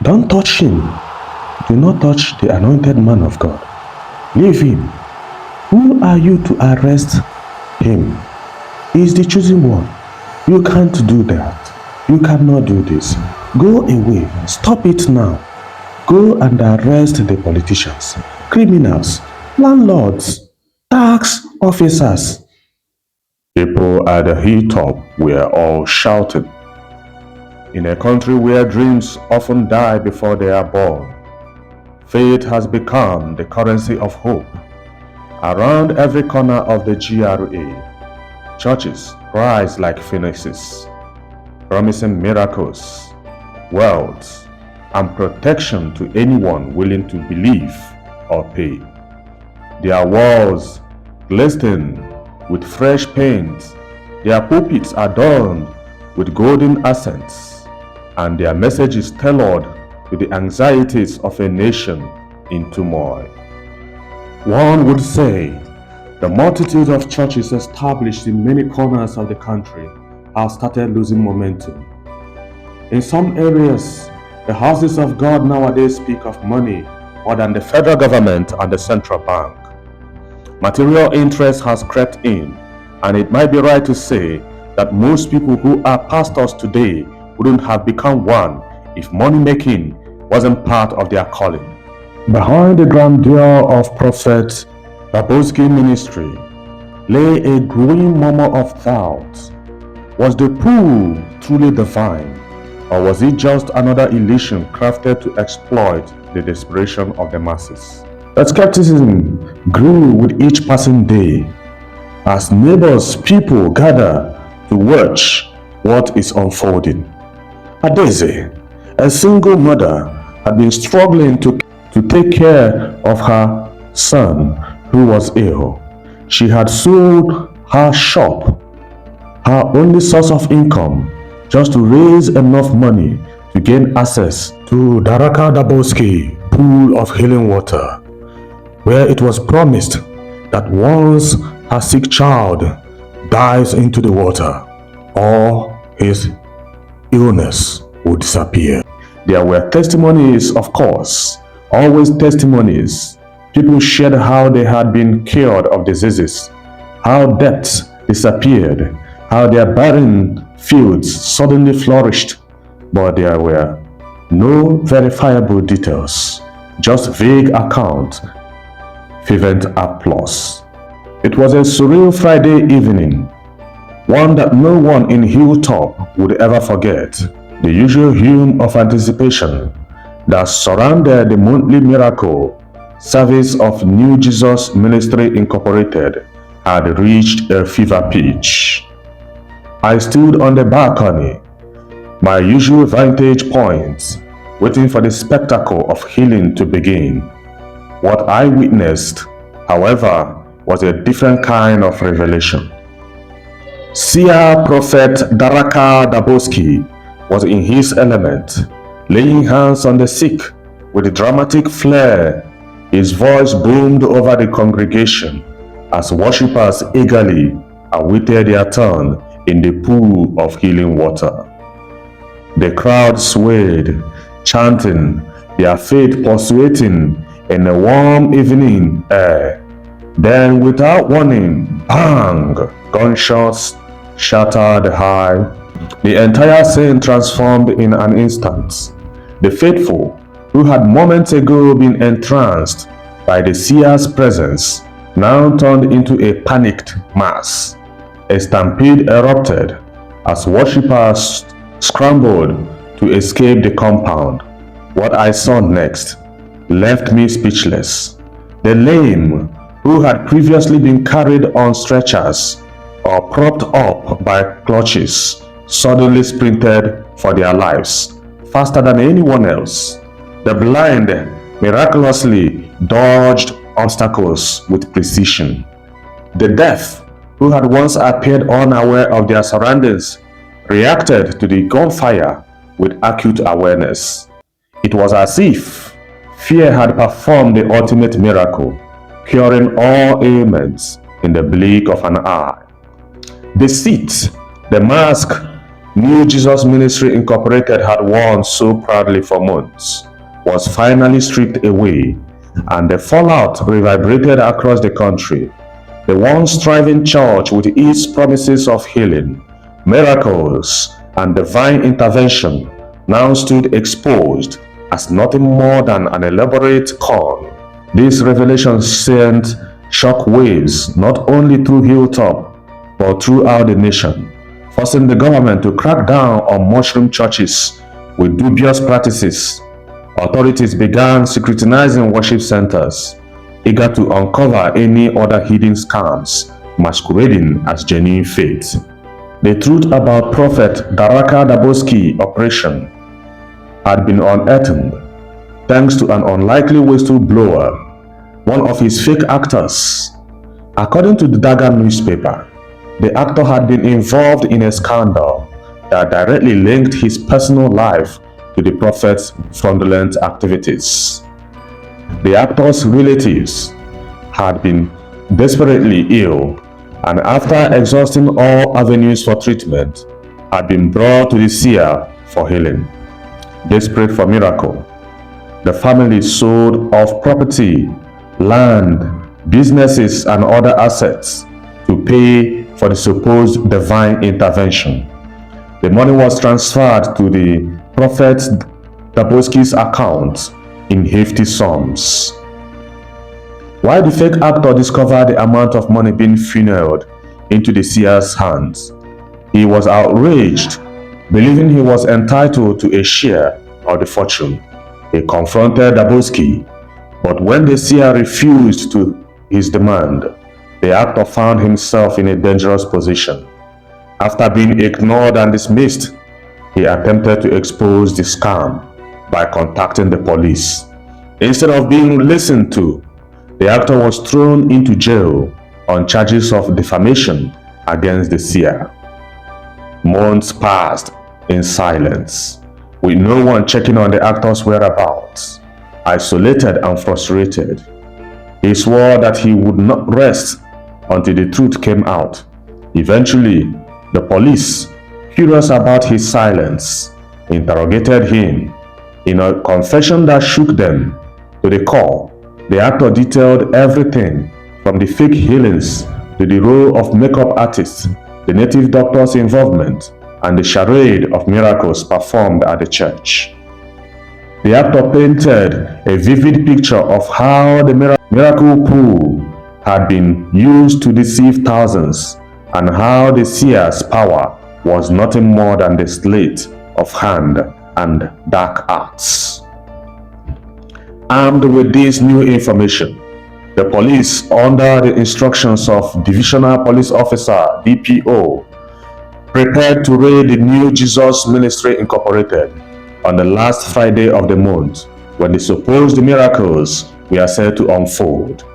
Don't touch him. Do not touch the anointed man of God. Leave him. Who are you to arrest him? He is the chosen one. You can't do that. You cannot do this. Go away. Stop it now. Go and arrest the politicians, criminals, landlords, tax officers. People at the hilltop were all shouting. In a country where dreams often die before they are born, faith has become the currency of hope. Around every corner of the GRA, churches rise like phoenixes, promising miracles, wealth, and protection to anyone willing to believe or pay. Their walls glisten with fresh paint, their pulpits adorned with golden accents, and their messages tailored to the anxieties of a nation in turmoil. One would say the multitude of churches established in many corners of the country have started losing momentum. In some areas, the houses of God nowadays speak of money more than the federal government and the central bank. Material interest has crept in, and it might be right to say that most people who are pastors today wouldn't have become one if money-making wasn't part of their calling. Behind the grandeur of Prophet Dabosky ministry lay a growing murmur of doubt. Was the pool truly divine, or was it just another illusion crafted to exploit the desperation of the masses? The skepticism grew with each passing day as neighbors, people gather to watch what is unfolding. Adeze, a single mother, had been struggling to take care of her son who was ill. She had sold her shop, her only source of income, just to raise enough money to gain access to Daraka Dabosky pool of healing water, where it was promised that once her sick child dives into the water, all his illness would disappear. There were testimonies, of course, always testimonies. People shared how they had been cured of diseases, how debts disappeared, how their barren fields suddenly flourished, but there were no verifiable details, just vague accounts, fervent applause. It was a surreal Friday evening, one that no one in Hilltop would ever forget. The usual hum of anticipation that surrounded the monthly miracle service of New Jesus Ministry Incorporated had reached a fever pitch. I stood on the balcony, my usual vantage point, waiting for the spectacle of healing to begin. What I witnessed, however, was a different kind of revelation. Seer Prophet Daraka Dabosky was in his element, laying hands on the sick with dramatic flair. His voice boomed over the congregation as worshippers eagerly awaited their turn in the pool of healing water. The crowd swayed, chanting, their faith pulsating in a warm evening air. Then, without warning, bang! Gunshots shattered high. The entire scene transformed in an instant. The faithful, who had moments ago been entranced by the seer's presence, now turned into a panicked mass. A stampede erupted as worshippers scrambled to escape the compound. What I saw next left me speechless. The lame, who had previously been carried on stretchers or propped up by clutches, suddenly sprinted for their lives, faster than anyone else. The blind miraculously dodged obstacles with precision. The deaf, who had once appeared unaware of their surroundings, reacted to the gunfire with acute awareness. It was as if fear had performed the ultimate miracle, curing all ailments in the blink of an eye. Deceit, the mask New Jesus Ministry Incorporated had won so proudly for months was finally stripped away, and the fallout reverberated across the country. The once thriving church, with its promises of healing, miracles, and divine intervention, now stood exposed as nothing more than an elaborate con. This revelation sent shock waves not only through Hilltop but throughout the nation, forcing the government to crack down on mushroom churches with dubious practices. Authorities began scrutinizing worship centers, eager to uncover any other hidden scams masquerading as genuine faith. The truth about Prophet Daraka Dabosky operation had been unearthed thanks to an unlikely whistleblower, one of his fake actors. According to the Daga newspaper, the actor had been involved in a scandal that directly linked his personal life to the Prophet's fraudulent activities. The actor's relatives had been desperately ill, and after exhausting all avenues for treatment, had been brought to the seer for healing. Desperate for miracle, the family sold off property, land, businesses, and other assets to pay for the supposed divine intervention. The money was transferred to the Prophet Dabosky's account in hefty sums. While the fake actor discovered the amount of money being funneled into the seer's hands, he was outraged, believing he was entitled to a share of the fortune. He confronted Dabosky, but when the seer refused to his demand, the actor found himself in a dangerous position. After being ignored and dismissed, he attempted to expose the scam by contacting the police. Instead of being listened to, the actor was thrown into jail on charges of defamation against the seer. Months passed in silence, with no one checking on the actor's whereabouts. Isolated and frustrated, he swore that he would not rest until the truth came out. Eventually, the police, curious about his silence, interrogated him. In a confession that shook them to the core, the actor detailed everything from the fake healings to the role of makeup artists, the native doctor's involvement, and the charade of miracles performed at the church. The actor painted a vivid picture of how the miracle pool had been used to deceive thousands, and how the seer's power was nothing more than the sleight of hand and dark arts. Armed with this new information, the police, under the instructions of Divisional Police Officer DPO, prepared to raid the New Jesus Ministry Incorporated on the last Friday of the month, when the supposed miracles were said to unfold.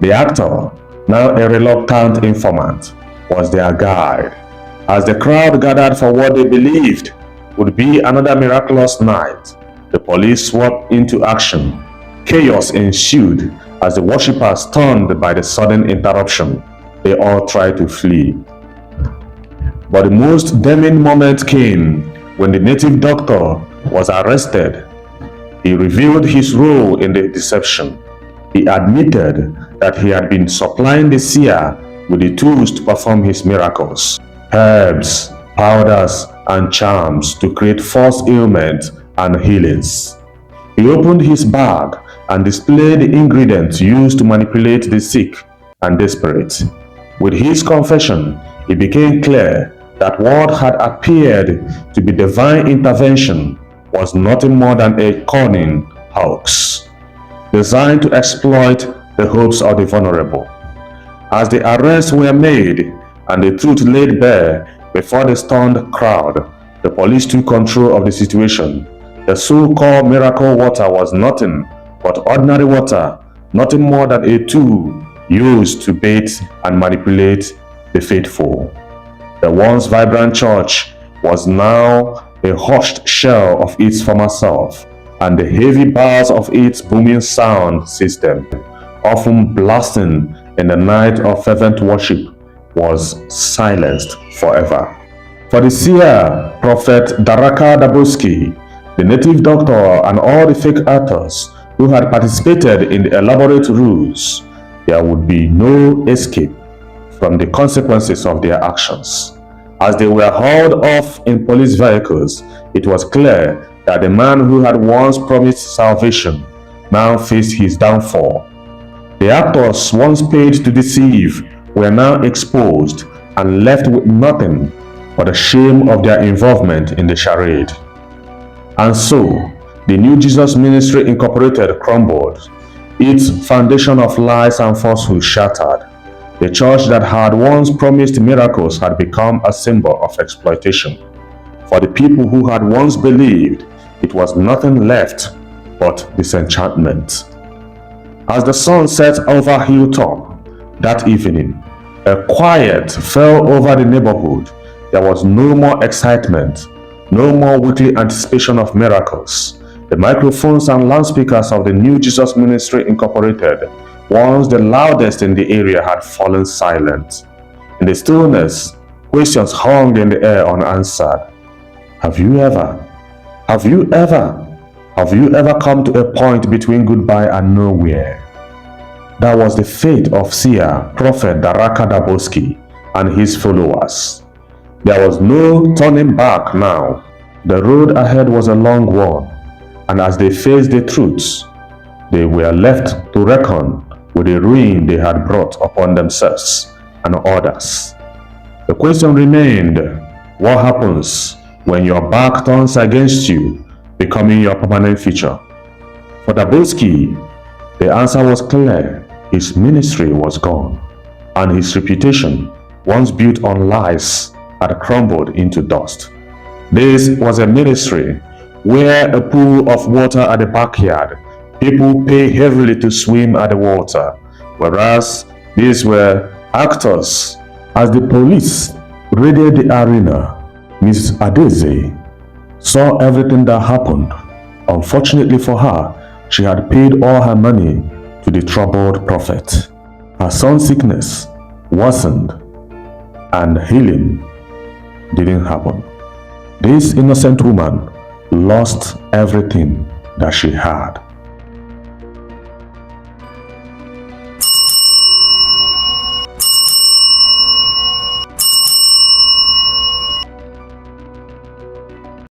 The actor, now a reluctant informant, was their guide. As the crowd gathered for what they believed would be another miraculous night, the police swept into action. Chaos ensued as the worshippers, stunned by the sudden interruption, they all tried to flee. But the most damning moment came when the native doctor was arrested. He revealed his role in the deception. He admitted that he had been supplying the seer with the tools to perform his miracles, herbs, powders, and charms to create false ailments and healings. He opened his bag and displayed the ingredients used to manipulate the sick and desperate. With his confession, it became clear that what had appeared to be divine intervention was nothing more than a cunning hoax, designed to exploit the hopes of the vulnerable. As the arrests were made and the truth laid bare before the stunned crowd, the police took control of the situation. The so-called miracle water was nothing but ordinary water, nothing more than a tool used to bait and manipulate the faithful. The once vibrant church was now a hushed shell of its former self, and the heavy bars of its booming sound system, often blasting in the night of fervent worship, was silenced forever. For the seer, Prophet Daraka Dabosky, the native doctor, and all the fake actors who had participated in the elaborate ruse, there would be no escape from the consequences of their actions. As they were hauled off in police vehicles, it was clear that the man who had once promised salvation now faced his downfall. The actors once paid to deceive were now exposed and left with nothing but the shame of their involvement in the charade. And so, the New Jesus Ministry Incorporated crumbled, its foundation of lies and falsehood shattered. The church that had once promised miracles had become a symbol of exploitation. For the people who had once believed, it was nothing left but disenchantment. As the sun set over Hilltop that evening, a quiet fell over the neighborhood. There was no more excitement, no more weekly anticipation of miracles. The microphones and loudspeakers of the New Jesus Ministry Incorporated, once the loudest in the area, had fallen silent. In the stillness, questions hung in the air unanswered. Have you ever come to a point between goodbye and nowhere? That was the fate of seer Prophet Daraka Dabosky and his followers. There was no turning back now. The road ahead was a long one, and as they faced the truths, they were left to reckon with the ruin they had brought upon themselves and others. The question remained, what happens when your back turns against you, becoming your permanent feature? For Dabosky, the answer was clear. His ministry was gone, and his reputation, once built on lies, had crumbled into dust. This was a ministry where a pool of water at the backyard, people pay heavily to swim at the water, whereas these were actors. As the police raided the arena, Miss Adeze saw everything that happened. Unfortunately for her, she had paid all her money to the troubled prophet. Her son's sickness worsened and healing didn't happen. This innocent woman lost everything that she had.